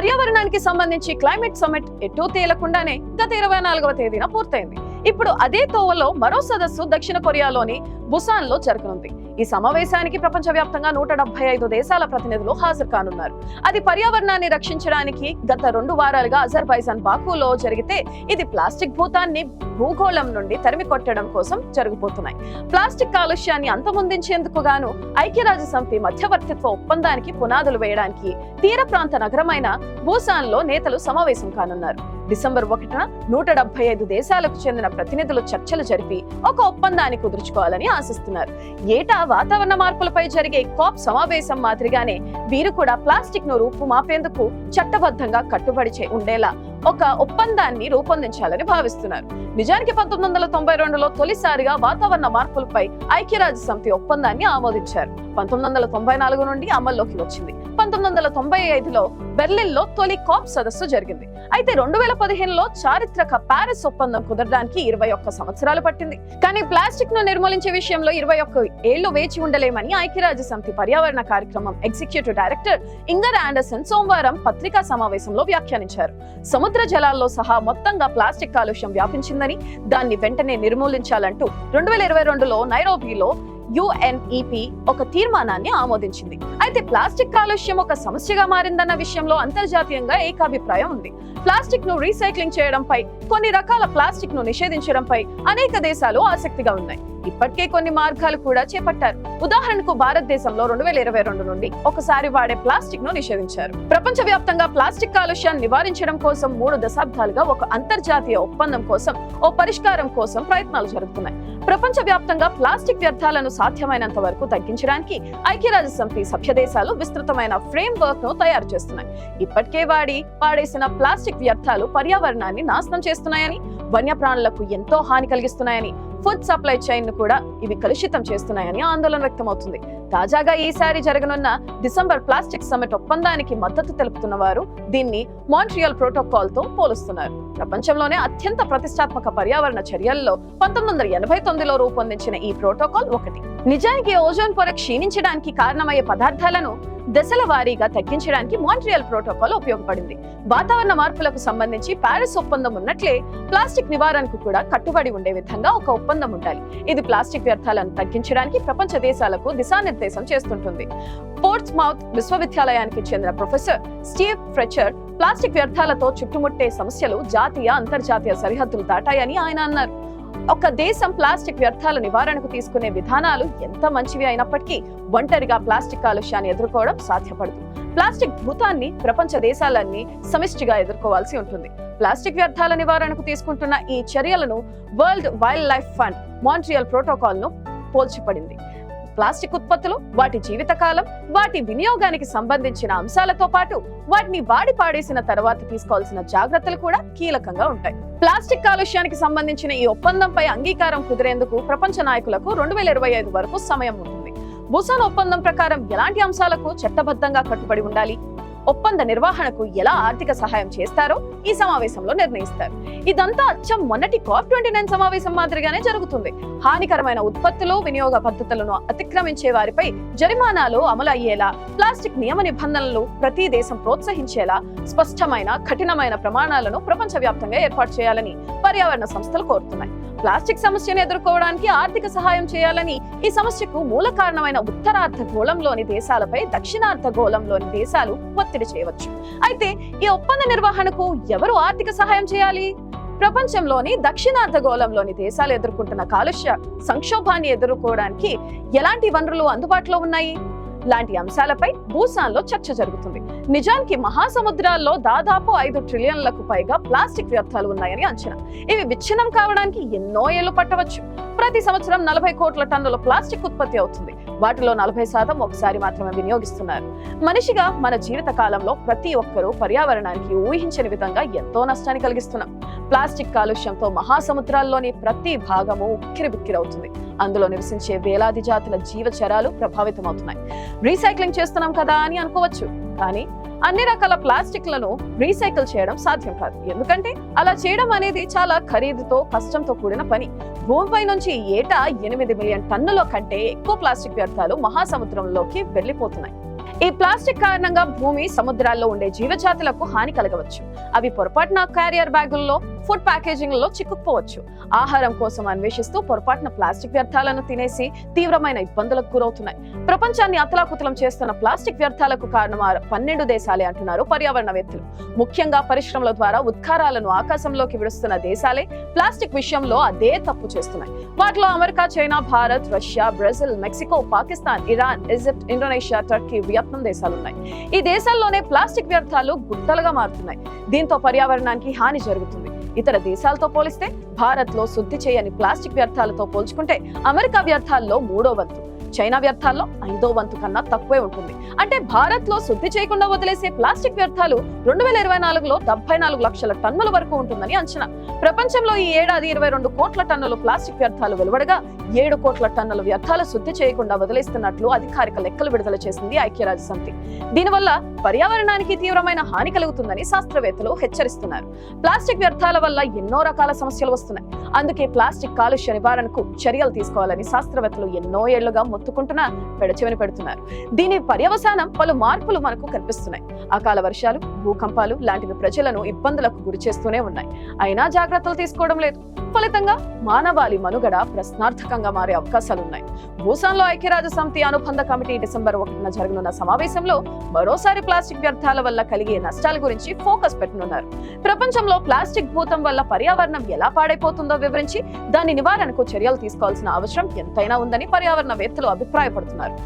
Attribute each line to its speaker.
Speaker 1: పర్యావరణానికి సంబంధించి climate summit ఎటూ తేలకుండానే గత 24వ తేదీన పూర్తయింది. ఇప్పుడు అదే తోవలో మరో సదస్సు దక్షిణ కొరియాలోని బుసాన్ లో జరగనుంది. ఈ సమావేశానికి ప్రపంచవ్యాప్తంగా 175 దేశాల ప్రతినిధులు హాజరు కానున్నారు. అది పర్యావరణాన్ని రక్షించడానికి గత 2 వారాలుగా అజర్బైజాన్ బాకులో జరిగితే, ఇది ప్లాస్టిక్ భూతాన్ని భూగోళం నుండి తరిమి కొట్టడం కోసం జరగబోతున్నాయి. ప్లాస్టిక్ కాలుష్యాన్ని అంతమొందించేందుకు గాను ఐక్యరాజ్య సమితి మధ్యవర్తిత్వ ఒప్పందానికి పునాదులు వేయడానికి తీర ప్రాంత నగరమైన బూసాన్ లో నేతలు సమావేశం కానున్నారు. డిసెంబర్ 1న 175 దేశాలకు చెందిన ప్రతినిధులు చర్చలు జరిపి ఒక ఒప్పందాన్ని కుదుర్చుకోవాలని ఆశిస్తున్నారు. ఏటా వాతావరణ మార్పులపై జరిగే కాప్ సమావేశం మాదిరిగానే వీరు కూడా ప్లాస్టిక్ ను రూపుమాపేందుకు చట్టబద్ధంగా కట్టుబడి ఉండేలా ఒక ఒప్పందాన్ని రూపొందించాలని భావిస్తున్నారు. నిజానికి 1992లో తొలిసారిగా వాతావరణ మార్పులపై ఐక్యరాజ్య సమితి ఒప్పందాన్ని ఆమోదించారు. 1994 నుండి అమల్లోకి వచ్చింది. 1995లో బెర్లిన్ లో తొలి కాప్ సదస్సు జరిగింది. అయితే 2015లో చారిత్రక ప్యారిస్ ఒప్పందం కుదరడానికి 21 సంవత్సరాలు పట్టింది. కానీ ప్లాస్టిక్ ను నిర్మూలించే విషయంలో 21 ఏళ్లు వేచి ఉండలేమని ఐక్యరాజ్య సమితి పర్యావరణ కార్యక్రమం ఎగ్జిక్యూటివ్ డైరెక్టర్ ఇంగర్ ఆండర్సన్ సోమవారం పత్రికా సమావేశంలో వ్యాఖ్యానించారు. సముద్ర జలాల్లో సహా మొత్తంగా ప్లాస్టిక్ కాలుష్యం వ్యాపించిందని, దాన్ని వెంటనే నిర్మూలించాలంటూ 2022లో నైరోబీలో UNEP ఒక తీర్మానాన్ని ఆమోదించింది. అయితే ప్లాస్టిక్ కాలుష్యం ఒక సమస్యగా మారిందన్న విషయంలో అంతర్జాతీయంగా ఏకాభిప్రాయం ఉంది. ప్లాస్టిక్ ను రీసైక్లింగ్ చేయడంపై, కొన్ని రకాల ప్లాస్టిక్ ను నిషేధించడంపై అనేక దేశాలు ఆసక్తిగా ఉన్నాయి. ఇప్పటికే కొన్ని మార్గాలు కూడా చేపట్టారు. ఉదాహరణకు భారతదేశంలో 2022 నుండి ఒకసారి వాడే ప్లాస్టిక్ ను నిషేధించారు. ప్రపంచవ్యాప్తంగా ప్లాస్టిక్ కాలుష్యాన్ని నివారించడం కోసం 3 దశాబ్దాలుగా ఒక అంతర్జాతీయ ఒప్పందం కోసం, ఓ పరిష్కారం కోసం ప్రయత్నాలు జరుగుతున్నాయి. ప్రపంచవ్యాప్తంగా ప్లాస్టిక్ వ్యర్థాలను సాధ్యమైనంత వరకు తగ్గించడానికి ఐక్యరాజ్య సమితి సభ్య దేశాలు విస్తృతమైన ఫ్రేమ్ వర్క్ ను తయారు చేస్తున్నాయి. ఇప్పటికే పాడేసిన ప్లాస్టిక్ వ్యర్థాలు పర్యావరణాన్ని నాశనం చేస్తున్నాయని, వన్యప్రాణులకు ఎంతో హాని కలిగిస్తున్నాయని, ఫుడ్ సప్లై చైన్ ను కూడా ఇవి కలుషితం చేస్తున్నాయని ఆందోళన వ్యక్తమవుతుంది. తాజాగా ఈసారి జరగనున్న డిసెంబర్ ప్లాస్టిక్ సమ్మిట్ ఒప్పందానికి మద్దతు తెలుపుతున్న వారు దీన్ని మాంట్రియల్ ప్రోటోకాల్ తో పోలుస్తున్నారు. ప్రపంచంలోనే అత్యంత ప్రతిష్టాత్మక పర్యావరణ చర్యల్లో 1989లో రూపొందించిన ఈ ప్రోటోకాల్ ఒకటి. నిజానికి ఓజోన్ పొర క్షీణించడానికి కారణమయ్యే పదార్థాలను దశల వారీగా తగ్గించడానికి మాంట్రియల్ ప్రోటోకాల్ ఉపయోగపడింది. వాతావరణ మార్పులకు సంబంధించి ప్యారిస్ ఒప్పందం ఉన్నట్లే ప్లాస్టిక్ నివారణకు కూడా కట్టుబడి ఉండే విధంగా ఒక ఒప్పందం ఉండాలి. ఇది ప్లాస్టిక్ వ్యర్థాలను తగ్గించడానికి ప్రపంచ దేశాలకు దిశానిర్దేశం చేస్తుంటుంది. పోర్ట్స్మౌత్ విశ్వవిద్యాలయానికి చెందిన ప్రొఫెసర్ స్టీవ్ ఫ్రెచర్ ప్లాస్టిక్ వ్యర్థాలతో చుట్టుముట్టే సమస్యలు జాతీయ, అంతర్జాతీయ సరిహద్దులు దాటాయని ఆయన అన్నారు. ఒక దేశం ప్లాస్టిక్ వ్యర్థాల నివారణకు తీసుకునే విధానాలు ఎంత మంచివి అయినప్పటికీ ఒంటరిగా ప్లాస్టిక్ కాలుష్యాన్ని ఎదుర్కోవడం సాధ్యపడదు. ప్లాస్టిక్ భూతాన్ని ప్రపంచ దేశాలన్నీ సమిష్టిగా ఎదుర్కోవాల్సి ఉంటుంది. ప్లాస్టిక్ వ్యర్థాల నివారణకు తీసుకుంటున్న ఈ చర్యలను world wild life fund Montreal protocol ను పోల్చిపడింది. ప్లాస్టిక్ ఉత్పత్తులు, వాటి జీవితకాలం, వాటి వినియోగానికి సంబంధించిన అంశాలతో పాటు వాటిని వాడి పాడేసిన తర్వాత తీసుకోవాల్సిన జాగ్రత్తలు కూడా కీలకంగా ఉంటాయి. ప్లాస్టిక్ కాలుష్యానికి సంబంధించిన ఈ ఒప్పందంపై అంగీకారం కుదిరేందుకు ప్రపంచ నాయకులకు 2025 వరకు సమయం ఉంటుంది. బుసాన్ ఒప్పందం ప్రకారం ఎలాంటి అంశాలకు చట్టబద్ధంగా కట్టుబడి ఉండాలి, ఒప్పంద నిర్వహణకు ఎలా ఆర్థిక సహాయం చేస్తారో ఈ సమావేశంలో నిర్ణయిస్తారు. ఇదంతా అచ్చం మొన్నటి COP29 సమావేశం మాదిరిగానే జరుగుతుంది. హానికరమైన ఉత్పత్తులు, వినియోగ పద్ధతులను అతిక్రమించే వారిపై జరిమానాలు అమలు అయ్యేలా, ప్లాస్టిక్ నియమ నిబంధనలు ప్రతి దేశం ప్రోత్సహించేలా స్పష్టమైన, కఠినమైన ప్రమాణాలను ప్రపంచవ్యాప్తంగా ఏర్పాటు చేయాలని పర్యావరణ సంస్థలు కోరుతున్నాయి. ప్లాస్టిక్ సమస్యను ఎదుర్కోవడానికి ఆర్థిక సహాయం చేయాలని ఈ సమస్యకు మూల కారణమైన ఉత్తరార్ధగోళంలోని దేశాలపై దక్షిణార్ధగోళంలోని దేశాలు ఒత్తిడి చేయవచ్చు. అయితే ఈ ఒప్పంద నిర్వహణకు ఎవరు ఆర్థిక సహాయం చేయాలి? ప్రపంచంలోని దక్షిణార్ధగోళంలోని దేశాలు ఎదుర్కొంటున్న కాలుష్య సంక్షోభాన్ని ఎదుర్కోవడానికి ఎలాంటి వనరులు అందుబాటులో ఉన్నాయి లాంటి అంశాలపై బూసాన్ లో చర్చ జరుగుతుంది. నిజానికి మహాసముద్రాల్లో దాదాపు 5 ట్రిలియన్లకు పైగా ప్లాస్టిక్ వ్యర్థాలు ఉన్నాయని అంచనా. ఇవి విచ్ఛిన్నం కావడానికి ఎన్నో ఏళ్లు పట్టవచ్చు. ప్రతి సంవత్సరం 40 కోట్ల టన్నుల ప్లాస్టిక్ ఉత్పత్తి అవుతుంది. వాటిలో 40% ఒకసారి మాత్రమే వినియోగిస్తున్నారు. మనిషిగా మన జీవిత కాలంలో ప్రతి ఒక్కరూ పర్యావరణానికి ఊహించని విధంగా ఎంతో నష్టాన్ని కలిగిస్తున్నాం. ప్లాస్టిక్ కాలుష్యంతో మహాసముద్రాల్లోని ప్రతి భాగము ఉక్కిరిబిక్కిరవుతుంది. అందులో నివసించే వేలాది జాతుల జీవచరాలు ప్రభావితమవుతున్నాయి. రీసైక్లింగ్ చేస్తున్నాం కదా అని అనుకోవచ్చు, కానీ అన్ని రకాల ప్లాస్టిక్లను రీసైకిల్ చేయడం సాధ్యం కాదు. ఎందుకంటే అలా చేయడం అనేది చాలా ఖరీదుతో, కష్టంతో కూడిన పని. భూమిపై నుంచి ఏటా 8 మిలియన్ టన్నుల కంటే ఎక్కువ ప్లాస్టిక్ వ్యర్థాలు మహాసముద్రంలోకి వెళ్లిపోతున్నాయి. ఈ ప్లాస్టిక్ కారణంగా భూమి, సముద్రాల్లో ఉండే జీవజాతులకు హాని కలగవచ్చు. అవి పొరపాటున క్యారియర్ బ్యాగుల్లో, ఫుడ్ ప్యాకేజింగ్లలో చిక్కుకుపోవచ్చు. ఆహారం కోసం అన్వేషిస్తూ పొరపాటున ప్లాస్టిక్ వ్యర్థాలను తినేసి తీవ్రమైన ఇబ్బందులకు గురవుతున్నాయి. ప్రపంచాన్ని అతలాకుతలం చేస్తున్న ప్లాస్టిక్ వ్యర్థాలకు కారణం 12 దేశాలే అంటున్నారు పర్యావరణవేత్తలు. ముఖ్యంగా పరిశ్రమల ద్వారా ఉద్గారాలను ఆకాశంలోకి విడుస్తున్న దేశాలే ప్లాస్టిక్ విషయంలో అదే తప్పు చేస్తున్నాయి. వాటిలో America, China, Bharat, Russia, Brazil, Mexico, Pakistan, Iran, Egypt, Indonesia, Turkey, Vietnam దేశాలున్నాయి. ఈ దేశాల్లోనే ప్లాస్టిక్ వ్యర్థాలు గుట్టలుగా మారుతున్నాయి. దీంతో పర్యావరణానికి హాని జరుగుతుంది. ఇతర దేశాలతో పోలిస్తే భారత్ లో శుద్ధి చేయని ప్లాస్టిక్ వ్యర్థాలతో పోల్చుకుంటే అమెరికా వ్యర్థాల్లో 3వ వంతు, చైనా వ్యర్థాల్లో 5వ వంతు కన్నా తక్కువే ఉంటుంది. అంటే భారత్ లో శుద్ధి చేయకుండా వదిలేసే ప్లాస్టిక్ వ్యర్థాలు 2024లో 74 లక్షల టన్నుల వరకు ఉంటుందని అంచనా. ప్రపంచంలో ఈ ఏడాది 22 కోట్ల టన్నుల ప్లాస్టిక్ వ్యర్థాలు వెలువడగా 7 కోట్ల టన్నుల వ్యర్థాలు శుద్ధి చేయకుండా వదిలేస్తున్నట్లు అధికారిక లెక్కలు విడుదల చేసింది ఐక్యరాజ్య సమితి. దీనివల్ల పర్యావరణానికి తీవ్రమైన హాని కలుగుతుందని శాస్త్రవేత్తలు హెచ్చరిస్తున్నారు. ప్లాస్టిక్ వ్యర్థాల వల్ల ఎన్నో రకాల సమస్యలు వస్తున్నాయి. అందుకే ప్లాస్టిక్ కాలుష్య నివారణకు చర్యలు తీసుకోవాలని శాస్త్రవేత్తలు ఎన్నో ఏళ్లుగా మొత్తుకుంటున్నా పెడచెవిన పెడుతున్నారు. దీని పర్యవసానం పలు మార్పులు మనకు కనిపిస్తున్నాయి. అకాల వర్షాలు, భూకంపాలు లాంటివి ప్రజలను ఇబ్బందులకు గురి చేస్తూనే ఉన్నాయి. అయినా జాగ్రత్తలు తీసుకోవడం లేదు. ఫలితంగా మానవాళి మనుగడ ప్రశ్నార్థకంగా మారే అవకాశాలున్నాయి. భూసాన్లో ఐక్యరాజ్య సమితి అనుబంధ కమిటీ డిసెంబర్ 1న జరగనున్న సమావేశంలో మరోసారి ప్లాస్టిక్ వ్యర్థాల వల్ల కలిగే నష్టాల గురించి ఫోకస్ పెట్టనున్నారు. ప్రపంచంలో ప్లాస్టిక్ భూతం వల్ల పర్యావరణం ఎలా పాడైపోతుందో వివరించి దాని నివారణకు చర్యలు తీసుకోవాల్సిన అవసరం ఎంతైనా ఉందని పర్యావరణవేత్తలు అభిప్రాయపడుతున్నారు.